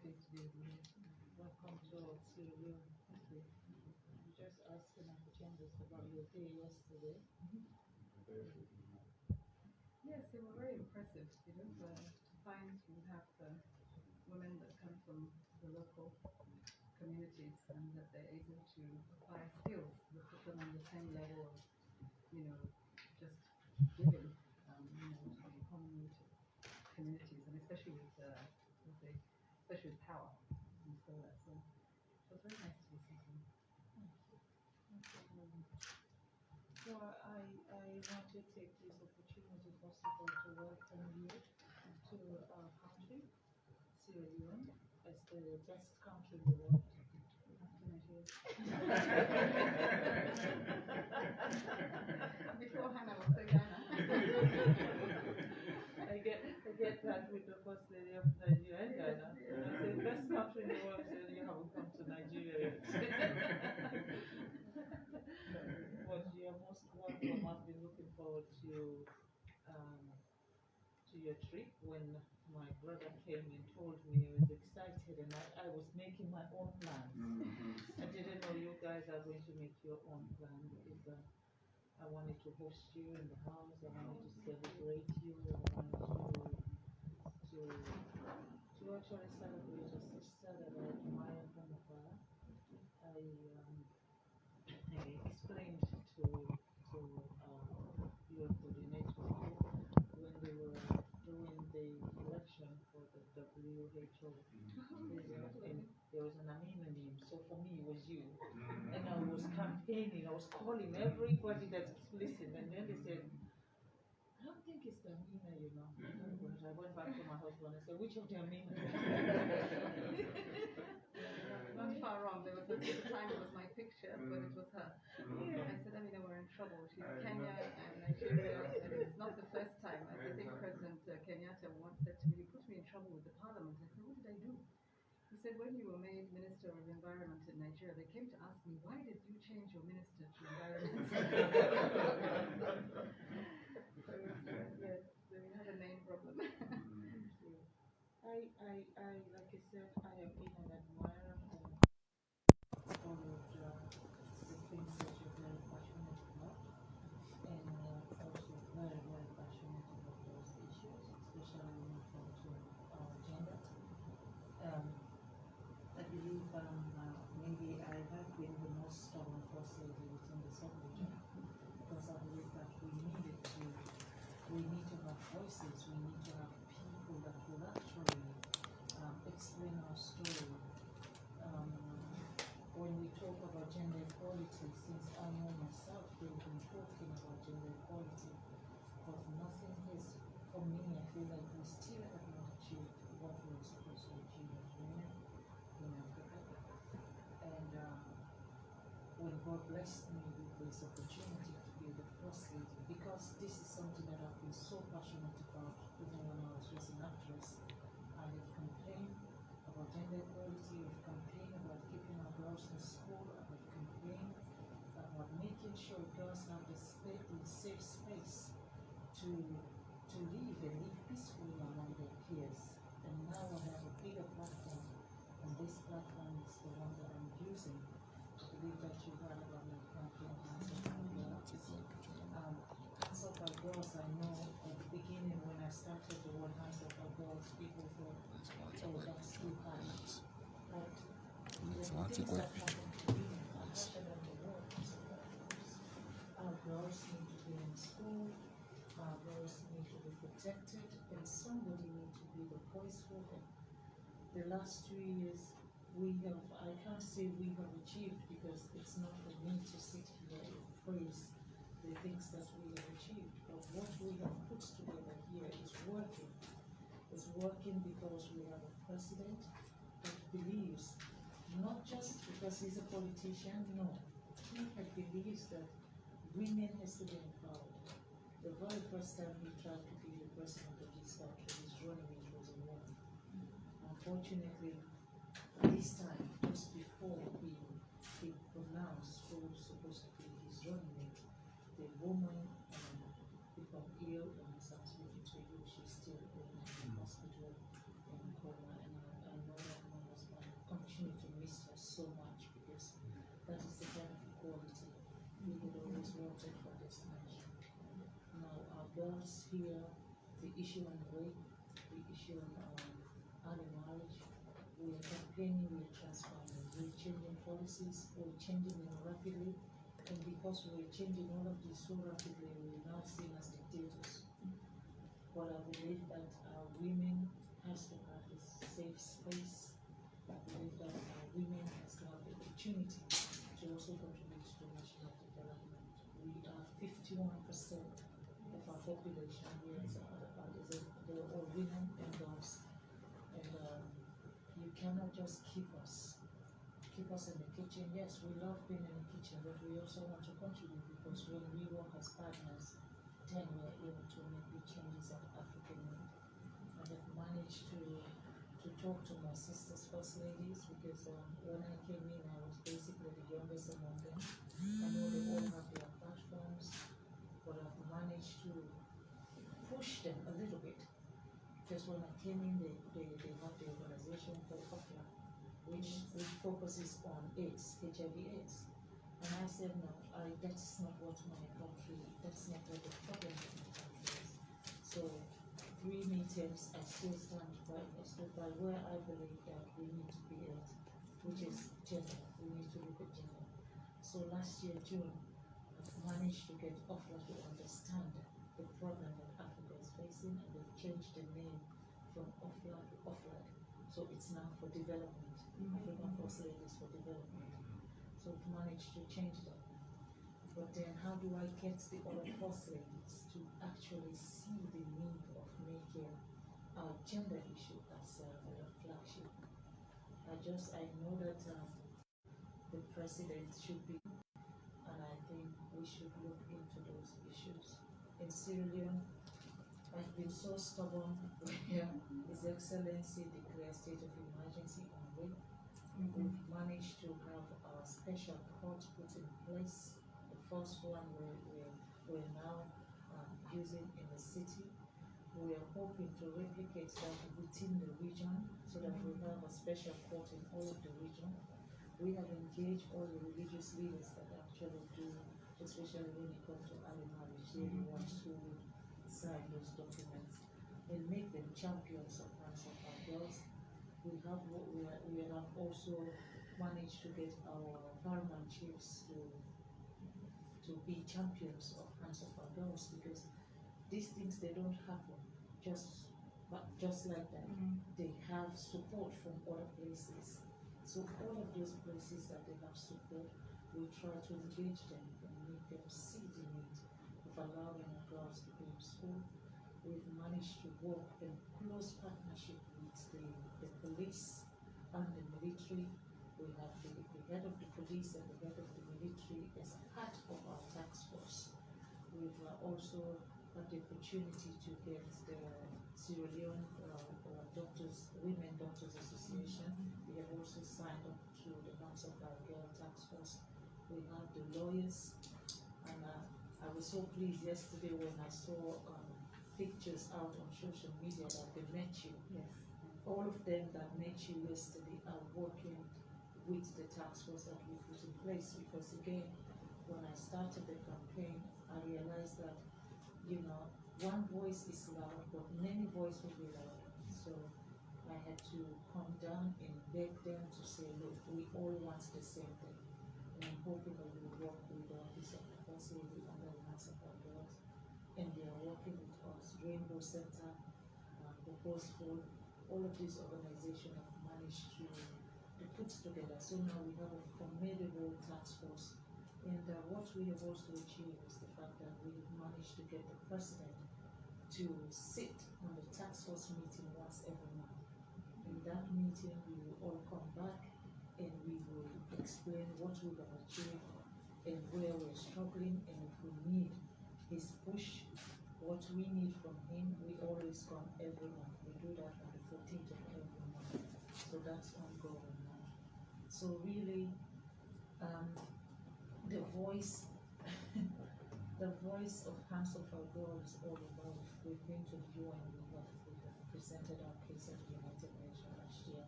happy to be with you. Welcome to Sierra Leone. Okay. You just asked the changes about your day yesterday. Yes, they were very impressive. To find you have women that come from the local communities and that they're able to apply skills that put them on the same level of, just giving, to the economy, to communities, and especially especially with power. And so it was very nice to listen to. So I want to take this opportunity, first of all, to welcome you to our country, Sierra Leone, as the best country in the world. Beforehand, I was saying Ghana. I get that with the first lady of Nigeria and Ghana. I say best country in the world, so you haven't come to Nigeria yet. But you're most welcome. I've been looking forward to your trip. When my brother came and told me, I was excited, and I was making my own plans. I didn't know you guys are going to make your own plan, because I wanted to host you in the house. I wanted to celebrate you. I wanted to actually celebrate a sister that I admire from afar. I explained to your coordinator when they were doing the election for the WHO. And there was an Amina name, so for me it was you. And I was campaigning, I was calling everybody that's listening, and then they said, I don't think it's the Amina, But I went back to my husband and said, which of the Amina? Not far wrong. There was a time it was my picture, but it was her. I said, Amina, we're in trouble. She's Kenya and Nigeria, and it's not the first time. I think President Kenyatta once said to me, you put me in trouble with the parliament. I said, what did I do? He said, when you were made Minister of Environment in Nigeria, they came to ask me, why did you change your minister to environment? Yes, so we have a name problem. I like I said, I have been an admirer of all of the things that you're very passionate about, and also very, very passionate about those issues, especially when it comes to gender. I believe maybe I have been the most stubborn first lady within the subregion, because I believe that we need to have voices, we need to have people that will actually explain our story. When we talk about gender equality, since I know myself, we've been talking about gender equality, but nothing is, for me, I feel like we still have not achieved what we're supposed to achieve as women in Africa. And when God blessed me with this opportunity to be the first lady, because this is something that I've been so passionate about, even when I was just an actress. I have campaigned about gender equality, I've campaigned about keeping our girls in school, I've campaigned about making sure girls have the safe space to live and live peacefully among their peers. And now I have a bigger platform, and this platform is the one that I'm using. I believe that you heard about my campaign, Hands Up by Girls. Hands Up by Girls, I know at the beginning when I started the word Hands Up by Girls, people thought, oh, that's too high. But the things that happen to women are higher than the word Hands Up by Girls. Our girls need to be in school, our girls need to be protected, and somebody needs to be the voice for them. The last 2 years, I can't say we have achieved, because it's not for me to sit here and praise the things that we have achieved, but what we have put together here is working. It's working because we have a president that believes, not just because he's a politician, no, he believes that women has to be empowered. The very first time he tried to be the president of this country, his running mate was a woman. Unfortunately, this time, just before he pronounced who was supposed to be his running mate, the woman became ill and is absolutely to you. She's still in the hospital in coma, and I know that so much because that is the kind of equality we would always wanted for this nation. Now, our girls here, the issue on rape, the issue on early marriage, we are campaigning, we are transforming, we're changing policies, we're changing them rapidly, and because we're changing all of this so rapidly, we're now seen as dictators. But I believe that women has to have this safe space. I believe that women has to have the opportunity to also contribute to national development. We are 51% of our population here, they're all women and girls. And you cannot just keep us in the kitchen. Yes, we love being in the kitchen, but we also want to contribute because when we work as partners, then we are able to make the changes that African need. I have managed to talk to my sisters, first ladies, because when I came in, I was basically the youngest among them. I know they all have their platforms, but I've managed to push them a little bit. Because when I came in, they have the organization called OFLA, which focuses on AIDS, HIV/AIDS. And I said, no, that's not what my country, that's not what the problem of my country is. So 3 meetings, I stood by where I believe that we need to be at, which is gender. We need to look at gender. So last year, June, I've managed to get OFLA to understand the problem that Africa is facing, and they've changed the name from OFLA to OFLAD. So it's now for development. African First Ladies for Development. So we've managed to change that. But then how do I get the other First Ladies to actually see the need of making our gender issue as a flagship? I know that the president should be, and I think we should look into those issues. In Sierra Leone, I've been so stubborn where His Excellency declared state of emergency on rape. We've managed to have our special court put in place. The first one we're now using in the city. We are hoping to replicate that within the region so that we have a special court in all of the region. We have engaged all the religious leaders that actually do, especially when it comes to early marriage, they're the ones who would sign those documents and make them champions of rights of our girls. We have also managed to get our paramount chiefs to be champions of hands of our girls, because these things, they don't happen just like that. They have support from other places. So all of those places that they have support, we try to engage them and make them see the need of allowing our girls to go to school. We've managed to work in close partnership with the police and the military. We have the head of the police and the head of the military as part of our task force. We've also had the opportunity to get the Sierra Leone Women Doctors Association. We have also signed up to the Hands of Our Girl task force. We have the lawyers, and I was so pleased yesterday when I saw pictures out on social media that they met you. Yes. All of them that met you yesterday are working with the task force that we put in place, because again, when I started the campaign, I realized that, one voice is loud, but many voices will be loud. So I had to come down and beg them to say, look, we all want the same thing. And I'm hoping that we will work with the Office of the First Lady and the Hands of Our Girls. And they are working with us, Rainbow Center, Purposeful. All of these organizations have managed to put together. So now we have a formidable task force. And what we have also achieved is the fact that we have managed to get the president to sit on the task force meeting once every month. In that meeting, we will all come back and we will explain what we have achieved and where we're struggling, and if we need his push, what we need from him. We always come every month. We do that on the 14th of every month. So that's ongoing now. So really, the voice the voice of Hands of Our Girl is all about. We've been to the UN, we have presented our case at the United Nations last year.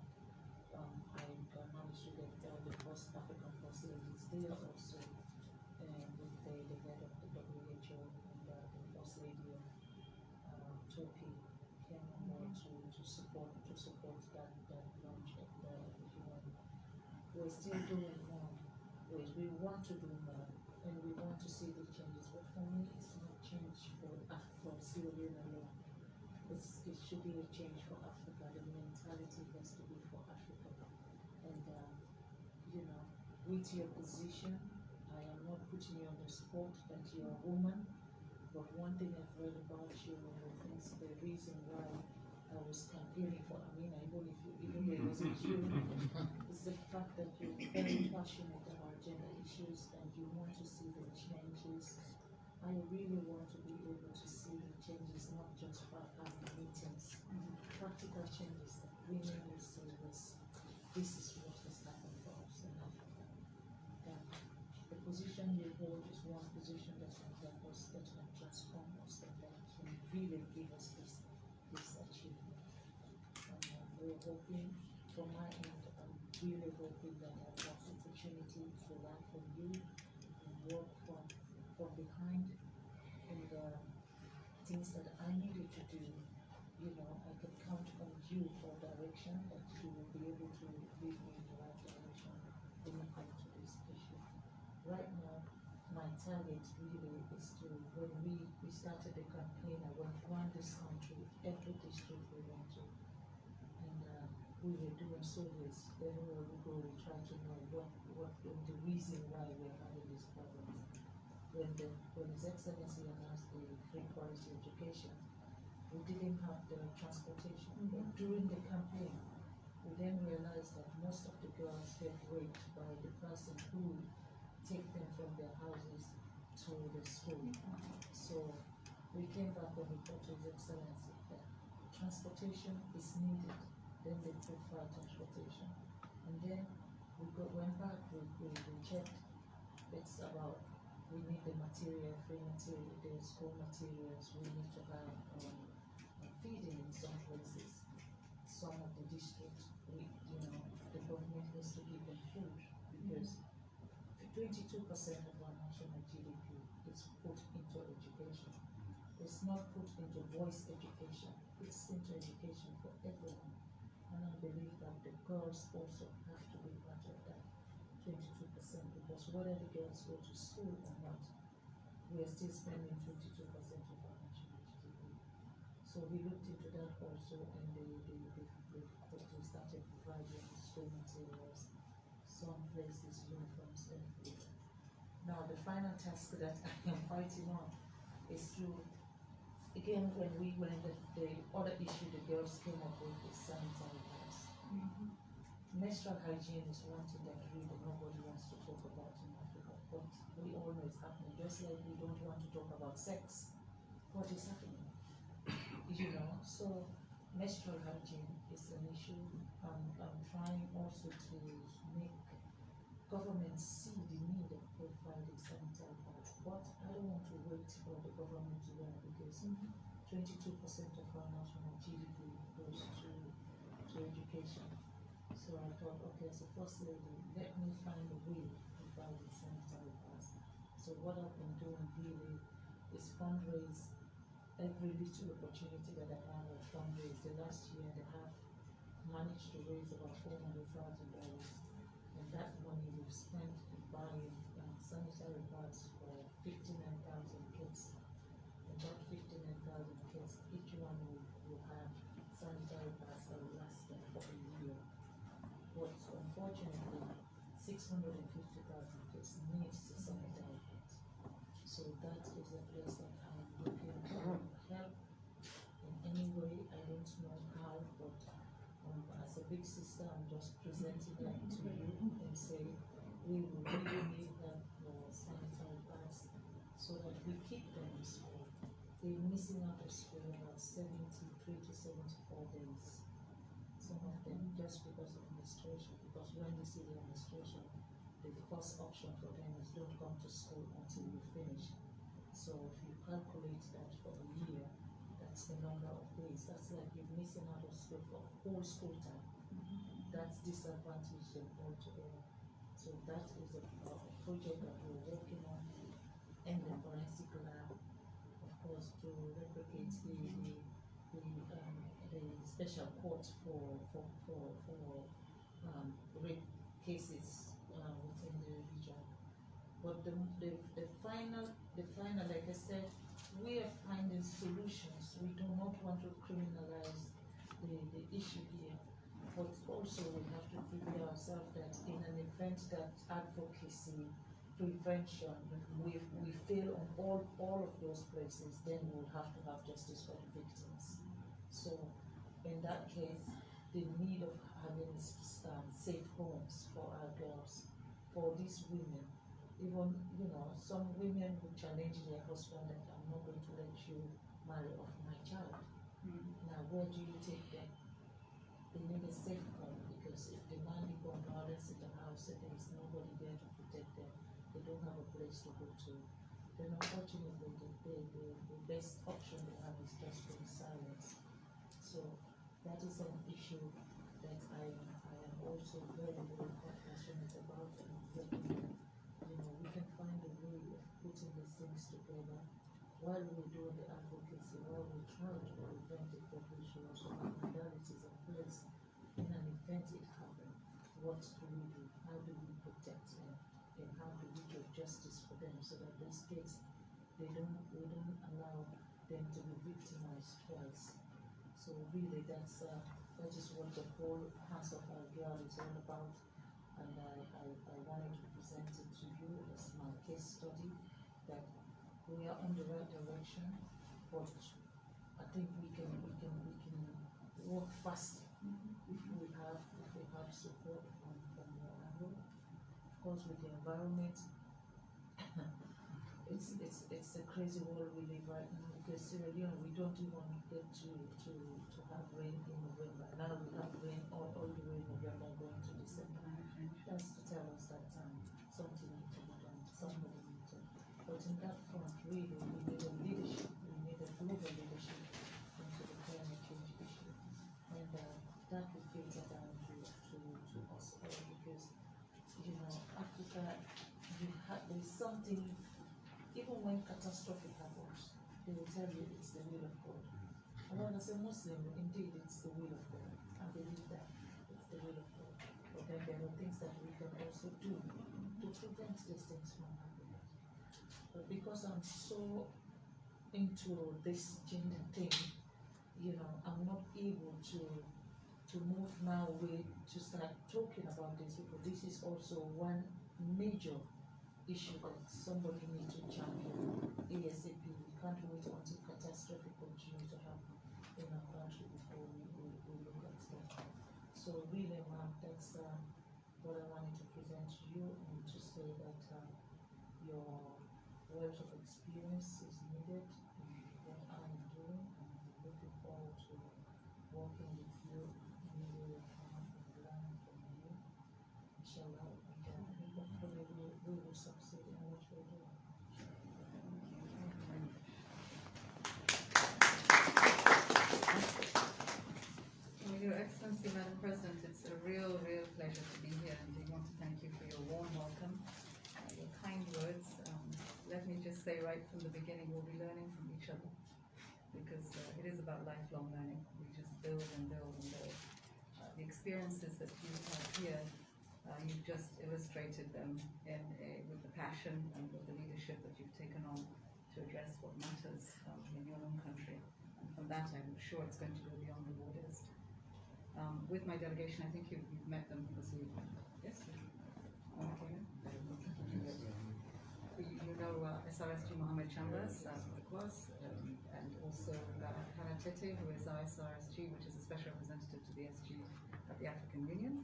I'm managed to get the first African first ladies there also, with the head of the WHO and the first lady of Turkey came on board to support that launch of the UN. We're still doing more. We want to do more, and we want to see the changes. But for me, it's not change for Sierra Leone alone. It should be a change for Africa. The mentality has to be for Africa. And with your position, I am not putting you on the spot that you're a woman. But one thing I've read about you, and I think the reason why I was campaigning for Amina, even though it wasn't you, is the fact that you're very passionate about gender issues and you want to see the changes. I really want to be able to see the changes, not just by having meetings, practical changes that women will say, this is what has happened for us in Africa. And the position you hold is one position that can help us, that can transform us, and that can really give us this achievement. And we're hoping, from my end, I'm really hoping that I have the opportunity to learn from you and work from behind, and things that I needed to do. I can count on you for direction, that you will be able to lead me in the right direction when it comes to this issue. Right now, my target really is to, when we started the campaign, I went around this country, every district we went to, and we were doing surveys. Everywhere we go, we try to know what the reason why we're having these problems. When His Excellency announced the free quality education, we didn't have the transportation. But during the campaign, we then realized that most of the girls get raped by the person who take them from their houses to the school. So we came back and we told His Excellency that transportation is needed. Then they provide transportation. And then went back, we checked. It's about, we need the material, free material, the school materials. We need to have feeding in some places. Some of the districts, the government has to give them food, because 22% of our national GDP is put into education. It's not put into voice education. It's into education for everyone. And I believe that the girls also have to be part of that 22%, because whether the girls go to school or not, we are still spending 22% of our national GDP. So we looked into that also, and they started providing school materials, some places uniforms and food. Now the final task that I am fighting on is to, again, when the other issue the girls came up with is sanitary pads. Menstrual hygiene is one thing that really nobody wants to talk about in Africa, but we all know it's happening. Just like we don't want to talk about sex, what is happening? So menstrual hygiene is an issue. I'm trying also to make government see the need of providing sanitary pads, but I don't want to wait for the government to learn, because 22% of our national GDP goes to education. So I thought, okay, as a first lady, let me find a way to provide the sanitary pads. So what I've been doing really is fundraise. Every little opportunity that I have of fundraise. The last year and a half, managed to raise about $400,000, and that money we've spent buying sanitary pads for 59,000 kids. And that 59,000 kids, each one will have sanitary pads that will last them for a year. But unfortunately, 650,000 kids need sanitary pads. So that is a place that I'm looking to help in any way. I don't know how, but as a big sister, I'm just presenting that to you and say we will really need help for sanitary pads so that we keep them in school. They're missing out of school about 73 to 74 days. Some of them just because of menstruation, because when they see the menstruation, the first option for them is don't come to school until you finish. So if you calculate that for a year, that's the number of days. That's like you're missing out of school for whole school time. that's disadvantaged them altogether. So that is a project that we're working on in the forensic lab, of course, to replicate the special court for rape cases within the region. But the final, like I said, we are finding solutions. We do not want to criminalize the issue here, but also we have to prepare ourselves that in an event that advocacy, prevention, we fail on all of those places, then we'll have to have justice for the victims. So in that case, the need of having safe homes for our girls, for these women, even, some women who challenge their husband that I'm not going to let you marry off my child. Now, where do you take them? They need a safe home, because if the man becomes violence in the house and there is nobody there to protect them, they don't have a place to go to, then unfortunately the best option they have is just being silence. So that is an issue that I am also very, very passionate about, and hoping, we can find a way of putting these things together while we do the advocacy, while we try to prevent the progression of some modalities in place. In an event it happens, what do we do? How do we protect them? And how do we give justice for them, so that these kids, we don't allow them to be victimized twice. So really that is what the whole House of Our Girl is all about. And I wanted to present it to you as my case study, that we are on the right direction, but I think we can work faster if we have support from your angle. Of course, with the environment, it's a crazy world we live right now, because Sierra Leone, we don't even get to have rain in November. Now we have rain all the way November going to December. That's to tell us that something needs to be done, somebody needs to. But in that front, really, we need a leadership, we need a global leadership into the climate change issue. And that will filter down to us all, because, Africa, there's something, even when catastrophe happens, they will tell you it's the will of God. And when as a Muslim, indeed it's the will of God. I believe that it's the will of God. But then there are things that we can also do to prevent these things from happening. But because I'm so into this gender thing, I'm not able to move my way to start talking about this, because this is also one major issue that somebody needs to champion ASAP. We can't wait until catastrophe continues to happen in our country before we look at that. So really, ma'am, that's what I wanted to present to you, and to say that your wealth of experience is needed in what I'm doing, and I'm looking forward to working with you in any way I can and learn from you, inshallah. And hopefully we will succeed in what we're doing. Well, Your Excellency, Madam President, it's a real pleasure to be here, and we want to thank you for your warm welcome, your kind words. Let me just say right from the beginning, we'll be learning from each other, because it is about lifelong learning. We just build and build and build. The experiences that you have here, you've just illustrated them with the passion and with the leadership that you've taken on to address what matters in your own country. And from that, I'm sure it's going to go beyond the borders. With my delegation, I think you've met them because yes? Okay. You know SRSG Mohammed Chambers, of course, and also Hannah Tete, who is our SRSG, which is a special representative to the SG at the African Union.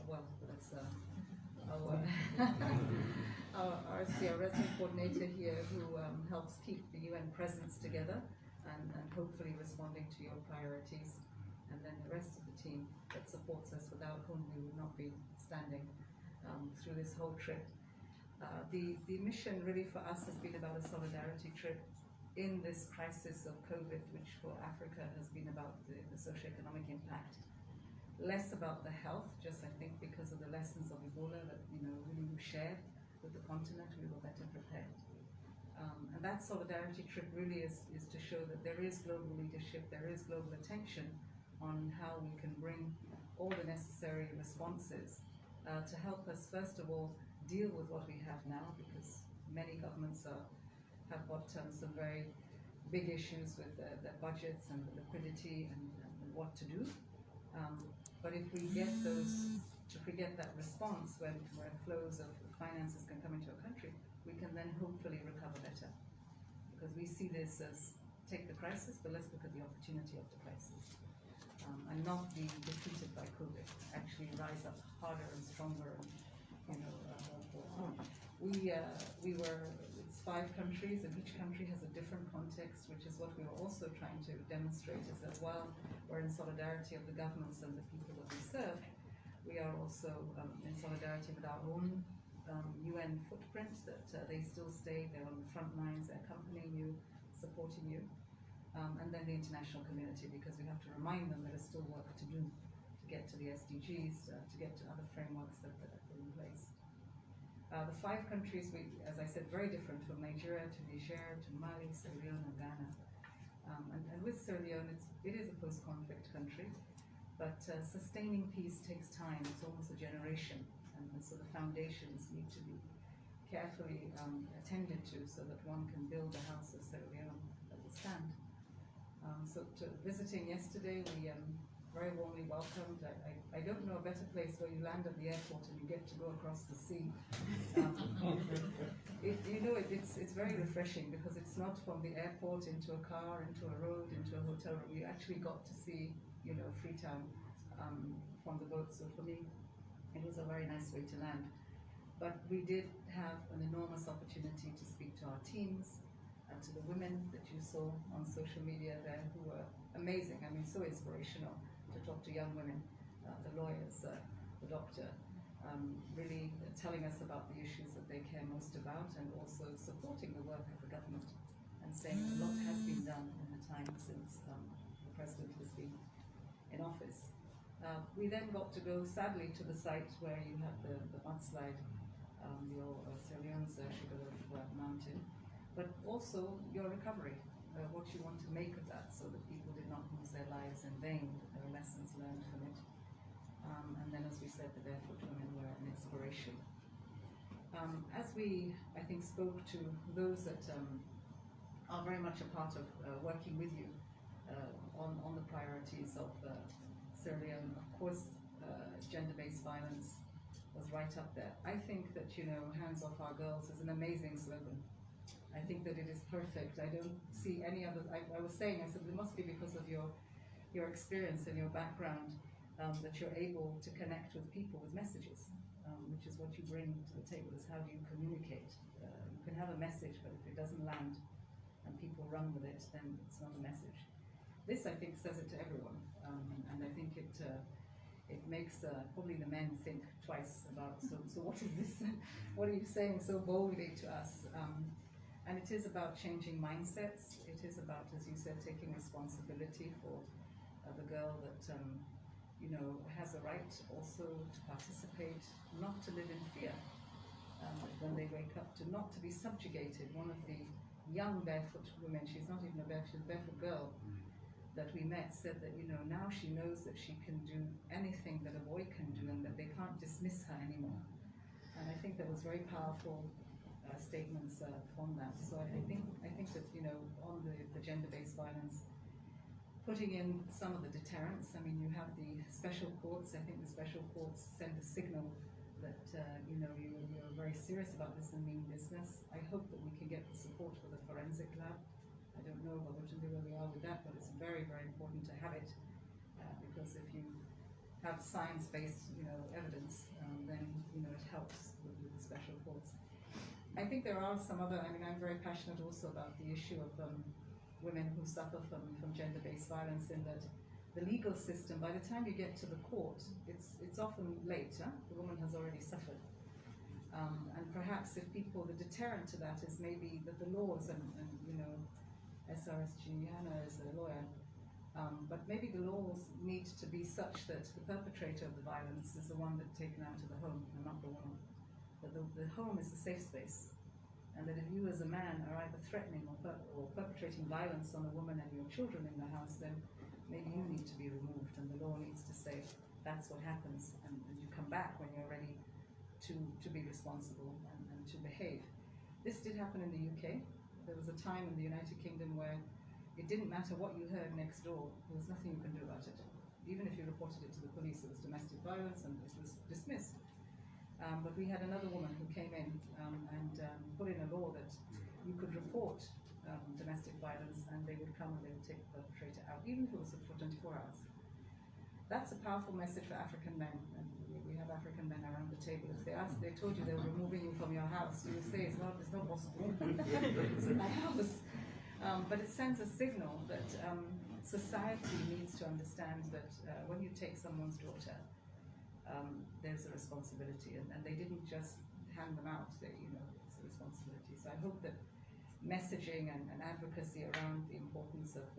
Well, that's our resident coordinator here, who helps keep the UN presence together and hopefully responding to your priorities. And then the rest of the team that supports us, without whom we would not be standing through this whole trip. The mission really for us has been about a solidarity trip in this crisis of COVID, which for Africa has been about the socioeconomic impact. less about the health, just I think because of the lessons of Ebola that really we shared with the continent, we were better prepared. And that solidarity trip really is to show that there is global leadership, there is global attention on how we can bring all the necessary responses to help us, first of all, deal with what we have now, because many governments have got some very big issues with their budgets and the liquidity and what to do. But if we get that response where flows of finances can come into a country, we can then hopefully recover better. Because we see this as take the crisis, but let's look at the opportunity of the crisis. And not be defeated by COVID, actually rise up harder and stronger and more. It's 5 countries, and each country has a different context, which is what we were also trying to demonstrate, is that while we're in solidarity of the governments and the people that we serve, we are also in solidarity with our own UN footprint, that they still stay, they're on the front lines, they're accompanying you, supporting you, and then the international community, because we have to remind them that there's still work to do to get to the SDGs, to get to other frameworks that are put in place. The 5 countries, as I said, very different, from Nigeria to Niger to Mali, Sierra Leone and Ghana. And with Sierra Leone, it is a post-conflict country, but sustaining peace takes time. It's almost a generation, and so the foundations need to be carefully attended to so that one can build a house of Sierra Leone that will stand. Visiting yesterday, we very warmly welcomed. I don't know a better place where you land at the airport and you get to go across the sea. It's very refreshing, because it's not from the airport into a car, into a road, into a hotel room. You actually got to see, Freetown from the boat. So for me, it was a very nice way to land. But we did have an enormous opportunity to speak to our teams, and to the women that you saw on social media there, who were amazing. I mean, so inspirational to talk to young women, the lawyers, the doctor, really telling us about the issues that they care most about, and also supporting the work of the government, and saying a lot has been done in the time since the president has been in office. We then got to go, sadly, to the site where you have the mudslide, the old Sierra Leone's Sugar Mountain, but also your recovery, what you want to make of that, so that people did not lose their lives in vain. There are lessons learned from it. And then, as we said, the barefoot women were an inspiration. As we, I think, spoke to those that are very much a part of working with you on the priorities of Sierra Leone, of course, gender-based violence was right up there. I think that, Hands Off Our Girls is an amazing slogan. I think that it is perfect. I don't see any other. I was saying, I said, it must be because of your experience and your background that you're able to connect with people with messages, which is what you bring to the table, is how do you communicate. You can have a message, but if it doesn't land and people run with it, then it's not a message. This, I think, says it to everyone, and I think it makes probably the men think twice about, so what is this? What are you saying so boldly to us? And it is about changing mindsets. It is about, as you said, taking responsibility for the girl that has a right also to participate, not to live in fear when they wake up, to not to be subjugated. One of the young barefoot women, she's not even a barefoot girl, that we met, said that now she knows that she can do anything that a boy can do, and that they can't dismiss her anymore. And I think that was very powerful statements from that. So I think that on the gender-based violence, putting in some of the deterrents. I mean, you have the special courts. I think the special courts send a signal that you're very serious about this and mean business. I hope that we can get the support for the forensic lab. I don't know where we are with that, but it's very, very important to have it, because if you have science-based evidence, then it helps with the special courts. I think there are some other. I mean, I'm very passionate also about the issue of women who suffer from gender-based violence, in that the legal system, by the time you get to the court, it's often late. The woman has already suffered. And perhaps if people, the deterrent to that is maybe that the laws and SRSG, Hannah is a lawyer, But maybe the laws need to be such that the perpetrator of the violence is the one that's taken out of the home and not the woman. That the home is a safe space, and that if you as a man are either threatening or perpetrating violence on a woman and your children in the house, then maybe you need to be removed, and the law needs to say that's what happens, and you come back when you're ready to be responsible and to behave. This did happen in the UK. There was a time in the United Kingdom where it didn't matter what you heard next door, there was nothing you can do about it. Even if you reported it to the police, it was domestic violence and it was dismissed. But we had another woman who came in and put in a law that you could report domestic violence and they would come and they would take the perpetrator out, even if it was for 24 hours. That's a powerful message for African men. And we have African men around the table. If they told you they were removing you from your house, you would say it's not possible. It's in my house. But it sends a signal that society needs to understand that when you take someone's daughter, there's a responsibility, and they didn't just hand them out. It's a responsibility. So I hope that messaging and advocacy around the importance of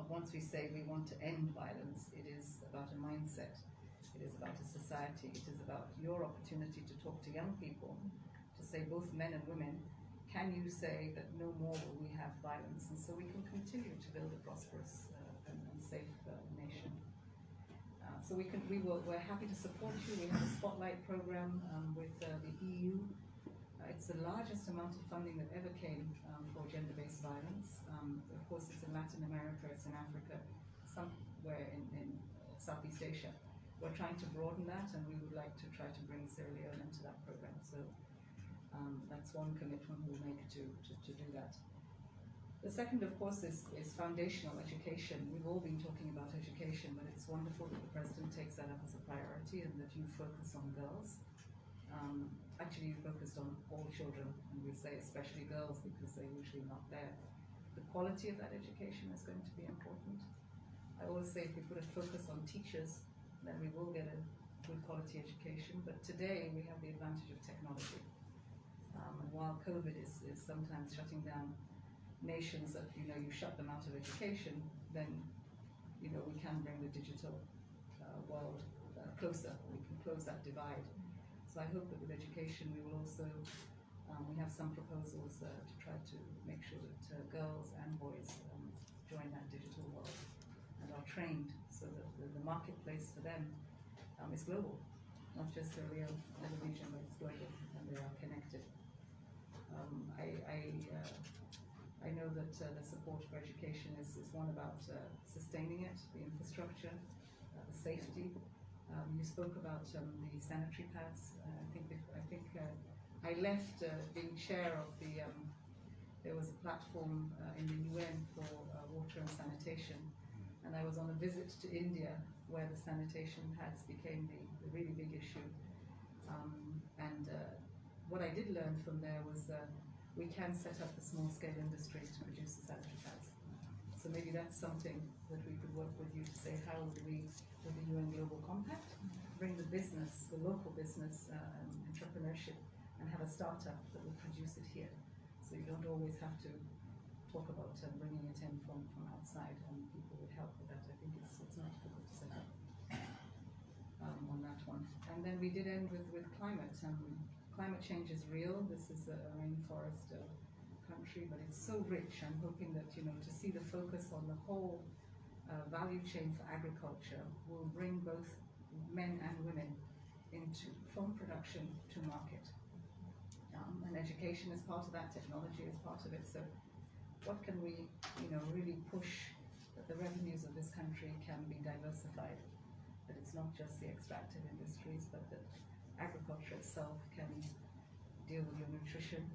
once we say we want to end violence, it is about a mindset. It is about a society. It is about your opportunity to talk to young people, to say both men and women, can you say that no more will we have violence, and so we can continue to build a prosperous and safe nation. So we're happy to support you. We have a spotlight program with the EU. It's the largest amount of funding that ever came for gender-based violence. Of course, it's in Latin America, it's in Africa, somewhere in Southeast Asia. We're trying to broaden that, and we would like to try to bring Sierra Leone into that program. So that's one commitment we'll make to do that. The second, of course, is foundational education. We've all been talking about education, but it's wonderful that the President takes that up as a priority and that you focus on girls. Actually, you focused on all children, and we say especially girls because they're usually not there. The quality of that education is going to be important. I always say if we put a focus on teachers, then we will get a good quality education. But today we have the advantage of technology. And while COVID is sometimes shutting down nations that you shut them out of education, then we can bring the digital world closer. We can close that divide. So I hope that with education we will also we have some proposals to try to make sure that girls and boys join that digital world and are trained so that the marketplace for them is global, not just a real region, but it's global and they are connected. I know that the support for education is one about sustaining it, the infrastructure, the safety. You spoke about the sanitary pads. I left being chair of the. There was a platform in the UN for water and sanitation, and I was on a visit to India where the sanitation pads became the really big issue. What I did learn from there was we can set up a small-scale industry to produce the sanitary pads. So maybe that's something that we could work with you to say, how would we, with the UN Global Compact, bring the business, the local business entrepreneurship, and have a startup that would produce it here. So you don't always have to talk about bringing it in from outside, and people would help with that. I think it's not difficult to set up on that one. And then we did end with climate. Climate change is real. This is a rainforest country, but it's so rich. I'm hoping that to see the focus on the whole value chain for agriculture will bring both men and women from production to market. And education is part of that, technology is part of it. So what can we really push that the revenues of this country can be diversified, that it's not just the extractive industries, but that agriculture itself can deal with your nutrition.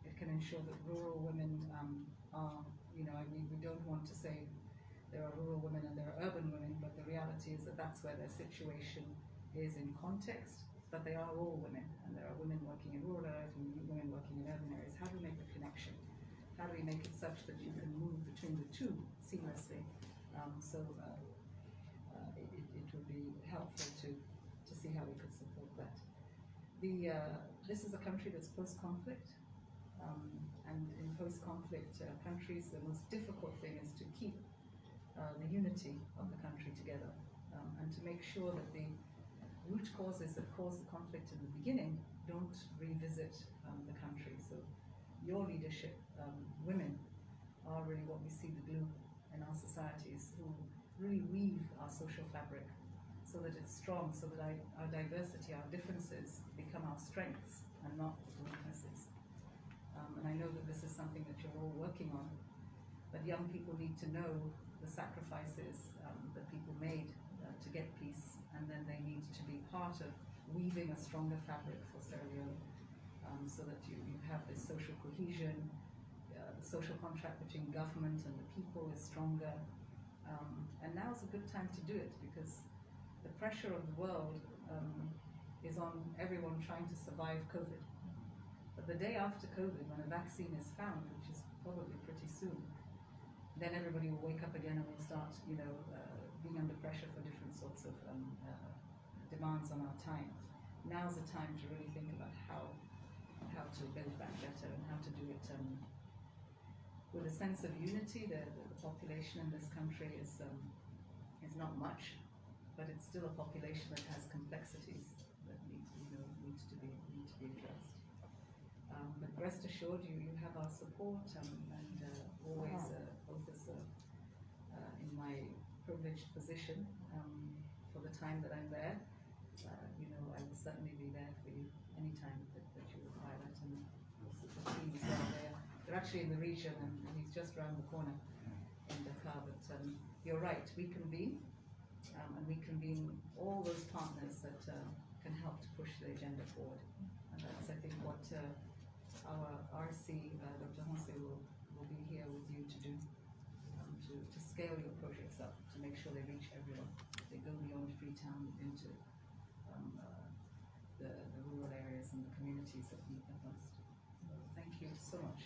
It can ensure that rural women are, we don't want to say there are rural women and there are urban women, but the reality is that that's where their situation is in context, but they are all women, and there are women working in rural areas and women working in urban areas. How do we make the connection? How do we make it such that you can move between the two seamlessly? It would be helpful to see how we could support that. This is a country that's post-conflict, and in post-conflict countries, the most difficult thing is to keep the unity of the country together, and to make sure that the root causes that caused the conflict in the beginning don't revisit the country. So your leadership, women, are really what we see the glue in our societies, who really weave our social fabric so that it's strong, so that our diversity, our differences become our strengths and not weaknesses. And I know that this is something that you're all working on, but young people need to know the sacrifices that people made to get peace, and then they need to be part of weaving a stronger fabric for Sierra Leone, so that you have this social cohesion, the social contract between government and the people is stronger. And now's a good time to do it, because the pressure of the world is on everyone trying to survive COVID. But the day after COVID, when a vaccine is found, which is probably pretty soon, then everybody will wake up again and will start, being under pressure for different sorts of demands on our time. Now's the time to really think about how to build back better and how to do it with a sense of unity. The population in this country is not much, but it's still a population that has complexities that need to be addressed. But rest assured, you have our support, and always, both as in my privileged position for the time that I'm there, I will certainly be there for you anytime that you require that. And also the team as well, they're actually in the region, and he's just around the corner in Dakar. But you're right, we convene, and we convene all those partners that can help to push the agenda forward. And that's, I think, what our RC, Dr. Honse, will be here with you to do, to scale your projects up, to make sure they reach everyone. They go beyond Freetown into the rural areas and the communities that need them most. So thank you so much.